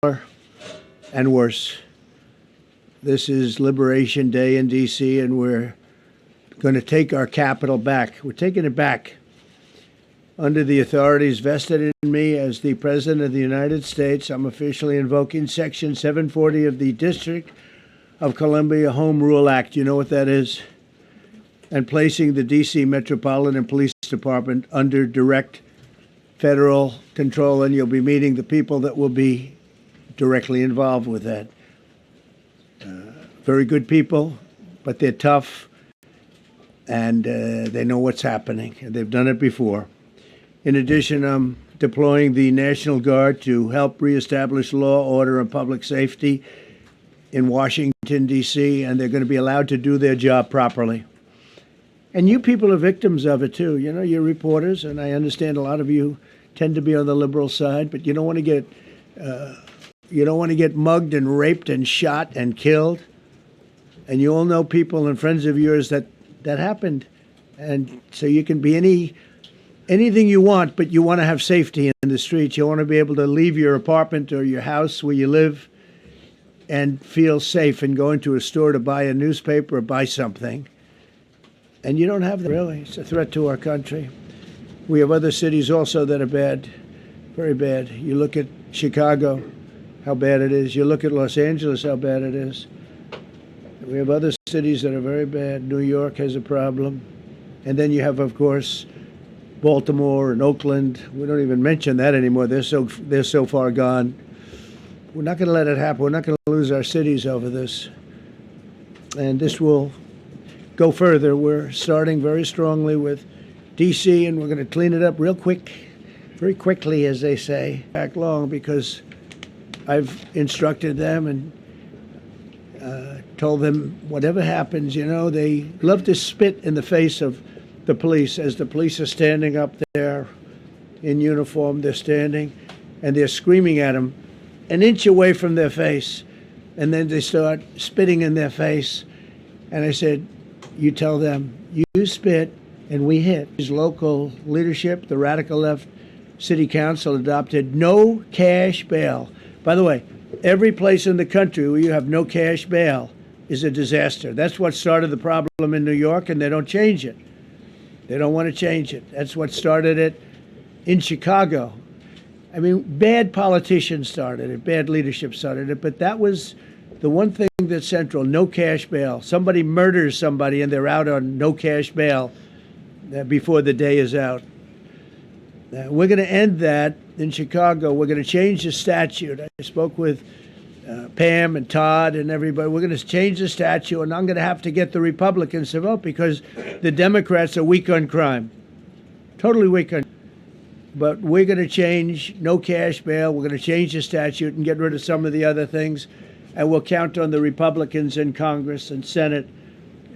and worse. This is Liberation Day in D.C., and we're going to take our capital back. We're taking it back under the authorities vested in me as the President of the United States. I'm officially invoking Section 740 of the District of Columbia Home Rule Act. You know what that is? And placing the D.C. Metropolitan Police Department under direct federal control, and you'll be meeting the people that will be directly involved with that. Very good people, but they're tough, and they know what's happening. They've done it before. In addition, I'm deploying the National Guard to help reestablish law, order, and public safety in Washington, D.C., and they're going to be allowed to do their job properly. And you people are victims of it, too. You know, you're reporters, and I understand a lot of you tend to be on the liberal side, but you don't want to get mugged and raped and shot and killed. And you all know people and friends of yours that happened. And so you can be anything you want, but you want to have safety in the streets. You want to be able to leave your apartment or your house where you live and feel safe and go into a store to buy a newspaper or buy something. And you don't have that, really. It's a threat to our country. We have other cities also that are bad, very bad. You look at Chicago, how bad it is. You look at Los Angeles, how bad it is. We have other cities that are very bad. New York has a problem. And then you have, of course, Baltimore and Oakland. We don't even mention that anymore. They're so far gone. We're not going to let it happen. We're not going to lose our cities over this. And this will go further. We're starting very strongly with D.C., and we're going to clean it up real quick, very quickly, as they say, back long, because I've instructed them and told them whatever happens, you know, they love to spit in the face of the police. As the police are standing up there in uniform, they're standing and they're screaming at them an inch away from their face, and then they start spitting in their face. And I said, you tell them, you spit and we hit. His local leadership, the radical left city council, adopted no cash bail. By the way, every place in the country where you have no cash bail is a disaster. That's what started the problem in New York, and they don't change it. They don't want to change it. That's what started it in Chicago. I mean, bad politicians started it, bad leadership started it, but that was the one thing that's central, no cash bail. Somebody murders somebody and they're out on no cash bail before the day is out. We're going to end that in Chicago. We're going to change the statute. I spoke with Pam and Todd and everybody. We're going to change the statute, and I'm going to have to get the Republicans to vote because the Democrats are weak on crime, totally weak on. But we're going to change no cash bail. We're going to change the statute and get rid of some of the other things, and we'll count on the Republicans in Congress and Senate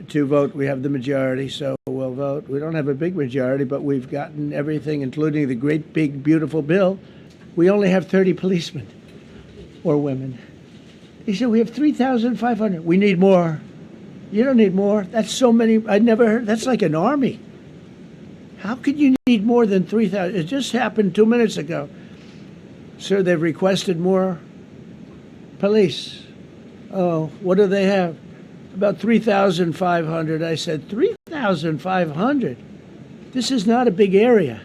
to vote. We have the majority, so we'll vote. We don't have a big majority, but we've gotten everything, including the great, big, beautiful bill. We only have 30 policemen or women. He said, we have 3,500. We need more. You don't need more. That's so many. I never heard. That's like an army. How could you need more than 3,000? It just happened 2 minutes ago. Sir, they've requested more police. Oh, what do they have? About 3,500. I said, 3,500? This is not a big area.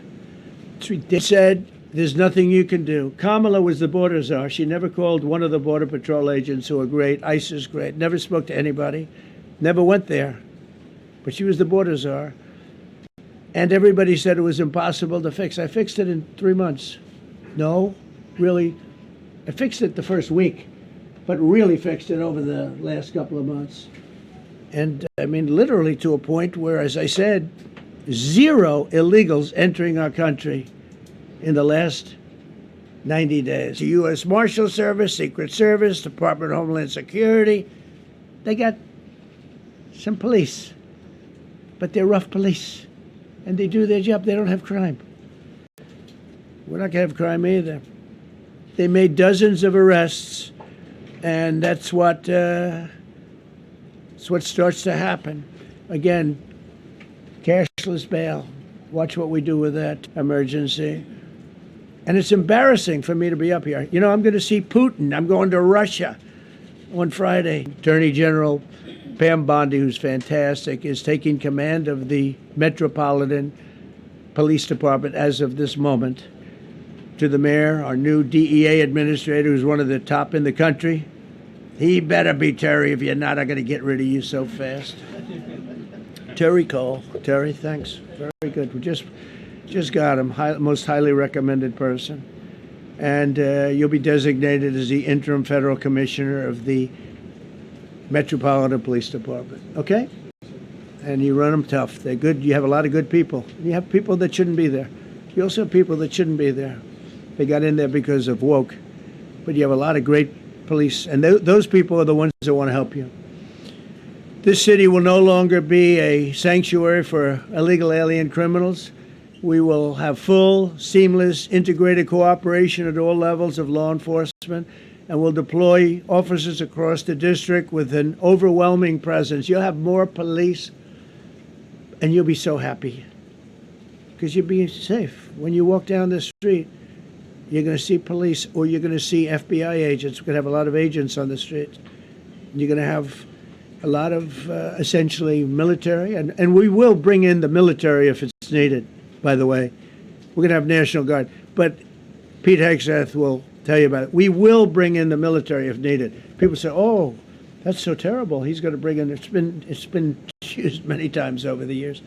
They said, there's nothing you can do. Kamala was the border czar. She never called one of the Border Patrol agents who are great. ICE is great. Never spoke to anybody. Never went there. But she was the border czar. And everybody said it was impossible to fix. I fixed it in 3 months. No, really. I fixed it the first week, but really fixed it over the last couple of months. And I mean, literally to a point where, as I said, 0 illegals entering our country in the last 90 days. The U.S. Marshal Service, Secret Service, Department of Homeland Security, they got some police, but they're rough police, and they do their job. They don't have crime. We're not going to have crime either. They made dozens of arrests, and that's what starts to happen. Again, cashless bail. Watch what we do with that emergency. And it's embarrassing for me to be up here. You know, I'm going to see Putin. I'm going to Russia on Friday. Attorney General Pam Bondi, who's fantastic, is taking command of the Metropolitan Police Department as of this moment. To the mayor, our new DEA administrator, who's one of the top in the country. He better be Terry. If you're not, I'm going to get rid of you so fast. Terry Cole. Terry, thanks. Very good. We just got him. Most highly recommended person. And you'll be designated as the interim federal commissioner of the Metropolitan Police Department. Okay? And you run them tough. They're good. You have a lot of good people. You have people that shouldn't be there. You also have people that shouldn't be there. They got in there because of woke. But you have a lot of great police. And those people are the ones that want to help you. This city will no longer be a sanctuary for illegal alien criminals. We will have full, seamless, integrated cooperation at all levels of law enforcement, and we'll deploy officers across the district with an overwhelming presence. You'll have more police, and you'll be so happy because you'll be safe. When you walk down the street, you're going to see police, or you're going to see FBI agents. We're going to have a lot of agents on the street. You're going to have a lot of essentially military, and we will bring in the military if it's needed, by the way. We're going to have National Guard. But Pete Hegseth will tell you about it. We will bring in the military if needed. People say, oh, that's so terrible. He's going to bring in, it's been used many times over the years.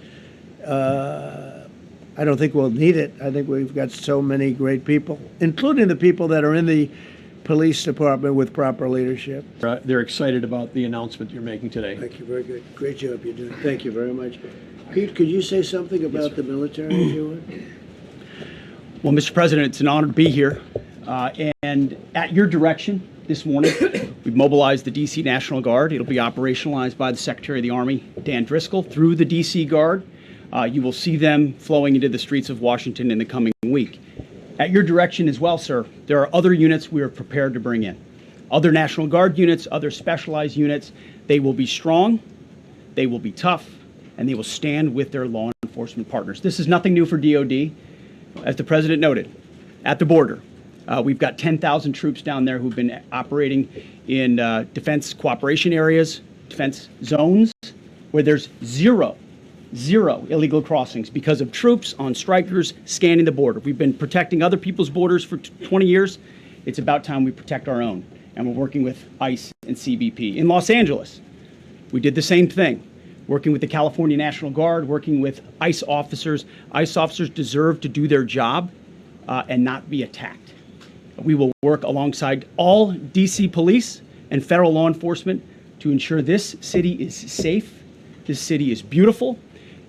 I don't think we'll need it. I think we've got so many great people, including the people that are in the police department with proper leadership. They're excited about the announcement you're making today. Thank you. Very good. Great job you're doing. Thank you very much. Pete, could you say something about the military, if you would? Well, Mr. President, it's an honor to be here. And at your direction this morning, we've mobilized the D.C. National Guard. It'll be operationalized by the Secretary of the Army, Dan Driscoll, through the D.C. Guard. You will see them flowing into the streets of Washington in the coming week. At your direction as well, sir, there are other units we are prepared to bring in. Other National Guard units, other specialized units. They will be strong, they will be tough, and they will stand with their law enforcement partners. This is nothing new for DOD. As the President noted, at the border, we've got 10,000 troops down there who've been operating in defense cooperation areas, defense zones, where there's zero illegal crossings because of troops on strikers scanning the border. We've been protecting other people's borders for 20 years. It's about time we protect our own. And we're working with ICE and CBP. In Los Angeles, we did the same thing, working with the California National Guard, working with ICE officers. ICE officers deserve to do their job and not be attacked. We will work alongside all DC police and federal law enforcement to ensure this city is safe, this city is beautiful.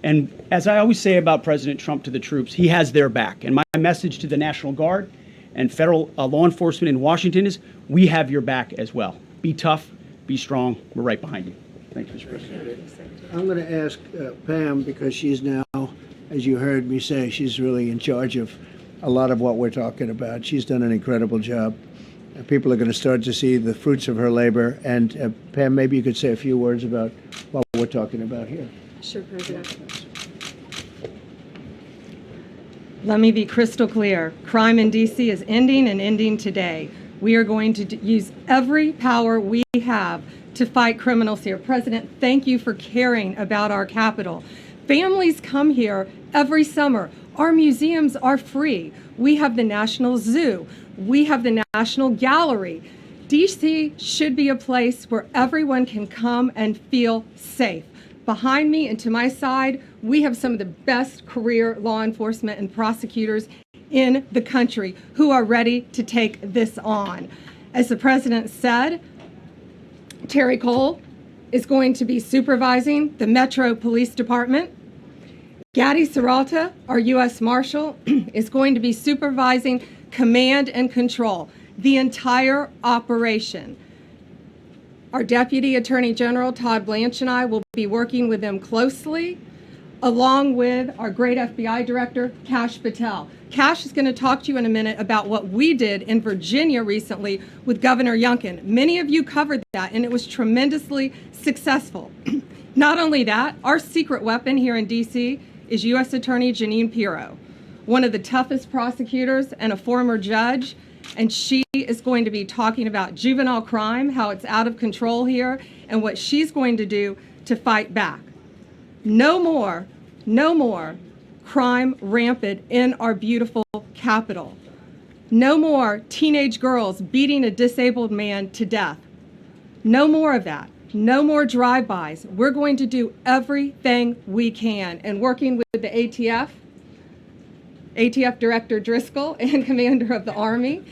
And as I always say about President Trump to the troops, he has their back. And my message to the National Guard and federal law enforcement in Washington is, we have your back as well. Be tough, be strong. We're right behind you. Thank you, Mr. President. I'm going to ask Pam, because she's now, as you heard me say, she's really in charge of a lot of what we're talking about. She's done an incredible job. People are going to start to see the fruits of her labor. And Pam, maybe you could say a few words about what we're talking about here. Sure, President. Let me be crystal clear. Crime in D.C. is ending and ending today. We are going to use every power we have to fight criminals here. President, thank you for caring about our capital. Families come here every summer. Our museums are free. We have the National Zoo. We have the National Gallery. D.C. should be a place where everyone can come and feel safe. Behind me and to my side, we have some of the best career law enforcement and prosecutors in the country who are ready to take this on. As the President said, Terry Cole is going to be supervising the Metro Police Department. Gaddy Serralta, our U.S. Marshal, is going to be supervising command and control, the entire operation. Our Deputy Attorney General, Todd Blanche, and I will be working with them closely, along with our great FBI Director, Kash Patel. Kash is going to talk to you in a minute about what we did in Virginia recently with Governor Youngkin. Many of you covered that, and it was tremendously successful. Not only that, our secret weapon here in D.C. is U.S. Attorney Jeanine Pirro. one of the toughest prosecutors and a former judge, and she is going to be talking about juvenile crime, how it's out of control here, and what she's going to do to fight back. No more crime rampant in our beautiful capital. No more teenage girls beating a disabled man to death. No more of that. No more drive-bys. We're going to do everything we can. And working with the ATF Director Driscoll and Commander of the Army,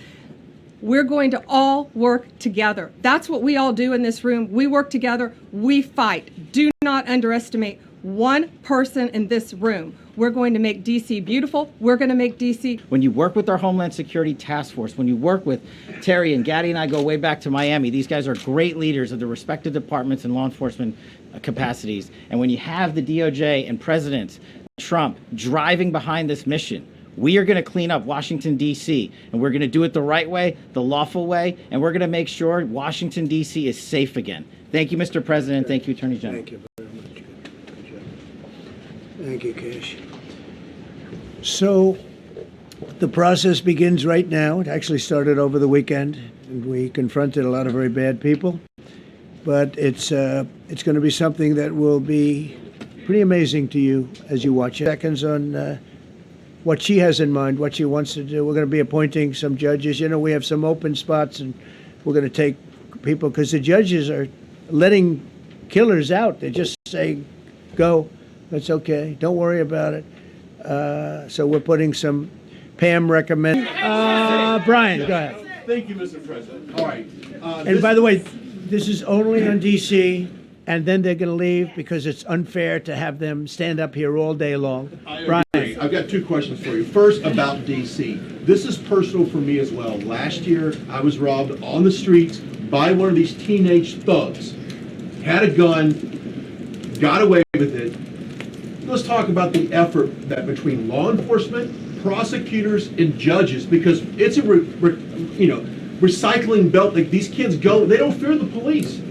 we're going to all work together. That's what we all do in this room. We work together. We fight. Do not underestimate one person in this room. We're going to make DC beautiful. We're going to make DC. When you work with our Homeland Security Task Force, when you work with Terry and Gaddy and I go way back to Miami, these guys are great leaders of the respective departments and law enforcement capacities. And when you have the DOJ and President Trump driving behind this mission, we are going to clean up Washington, D.C., and we're going to do it the right way, the lawful way, and we're going to make sure Washington, D.C. is safe again. Thank you, Mr. President. Thank you, Attorney General. Thank you very much. Good job. Thank you, Cash. So the process begins right now. It actually started over the weekend, and we confronted a lot of very bad people. But it's going to be something that will be pretty amazing to you as you watch it. Seconds on what she has in mind, what she wants to do. We're going to be appointing some judges. You know, we have some open spots, and we're going to take people because the judges are letting killers out. They're just saying, go, that's okay, don't worry about it. So we're putting some, Pam recommend. Brian, go ahead. Thank you, Mr. President. All right. And by the way, this is only on DC, and then they're going to leave because it's unfair to have them stand up here all day long. I Brian. agree. I've got two questions for you. First, about DC. This is personal for me as well. Last year, I was robbed on the streets by one of these teenage thugs. Had a gun, got away with it. Let's talk about the effort that between law enforcement, prosecutors, and judges, because it's a recycling belt. Like, these kids go, they don't fear the police.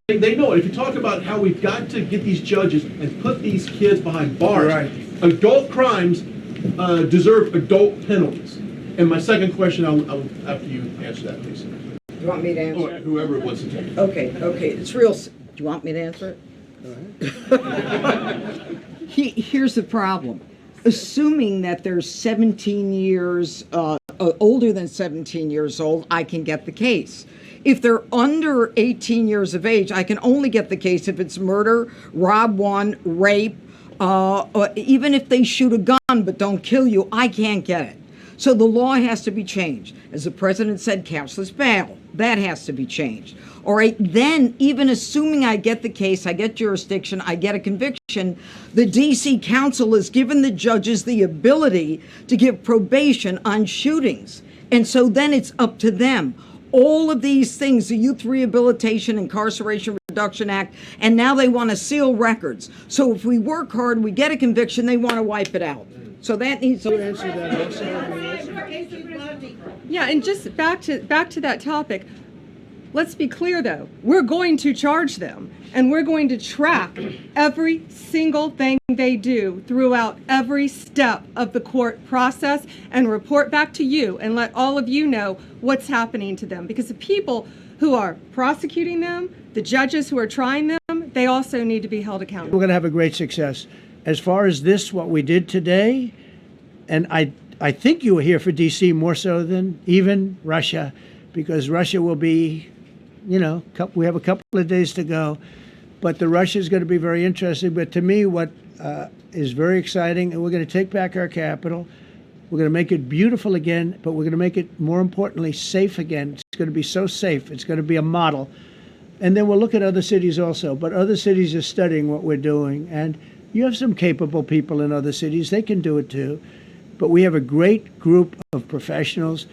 They know it. If you talk about how we've got to get these judges and put these kids behind bars, Right. Adult crimes deserve adult penalties. And my second question, I'll after you answer that, please. Do you want me to answer Or it? whoever wants to take it. Okay, it's real. Do you want me to answer it? Here's the problem. Assuming that they're 17 years, older than 17 years old, I can get the case. If they're under 18 years of age, I can only get the case if it's murder, rob one, rape, or even if they shoot a gun but don't kill you, I can't get it. So the law has to be changed. As the president said, cashless bail. That has to be changed. All right, then even assuming I get the case, I get jurisdiction, I get a conviction, the DC Council has given the judges the ability to give probation on shootings. And so then it's up to them. All of these things, the Youth Rehabilitation Incarceration Reduction Act, and now they want to seal records. So if we work hard, we get a conviction, they want to wipe it out. So that needs to answer that. Yeah, and just back to that topic. Let's be clear, though. We're going to charge them, and we're going to track every single thing they do throughout every step of the court process and report back to you and let all of you know what's happening to them. Because the people who are prosecuting them, the judges who are trying them, they also need to be held accountable. We're going to have a great success. As far as this, what we did today, and I think you were here for D.C. more so than even Russia, because Russia will be, you know, we have a couple of days to go, but the Russia is going to be very interesting. But to me, what is very exciting, and we're going to take back our capital. We're going to make it beautiful again, but we're going to make it, more importantly, safe again. It's going to be so safe. It's going to be a model. And then we'll look at other cities also. But other cities are studying what we're doing. And you have some capable people in other cities. They can do it too. But we have a great group of professionals.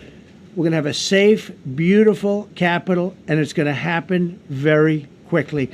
We're going to have a safe, beautiful capital, and it's going to happen very quickly.